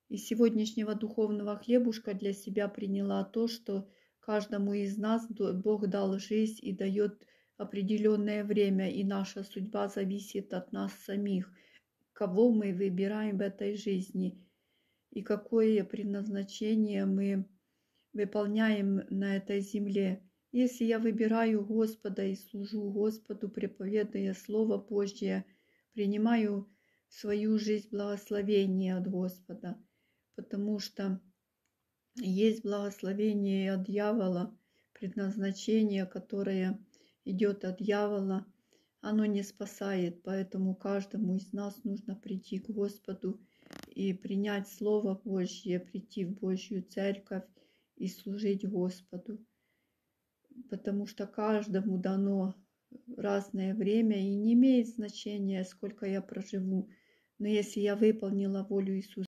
Из сегодняшнего духовного хлебушка для себя приняла то, что каждому из нас Бог дал жизнь и дает определенное время, и наша судьба зависит от нас самих, кого мы выбираем в этой жизни и какое предназначение мы выполняем на этой земле. Если я выбираю Господа и служу Господу, проповедуя Слово Божье, принимаю в свою жизнь благословение от Господа, потому что есть благословение от дьявола, предназначение, которое идет от дьявола, оно не спасает, поэтому каждому из нас нужно прийти к Господу и принять Слово Божье, прийти в Божью Церковь и служить Господу, потому что каждому дано разное время и не имеет значения, сколько я проживу, но если я выполнила волю Иисуса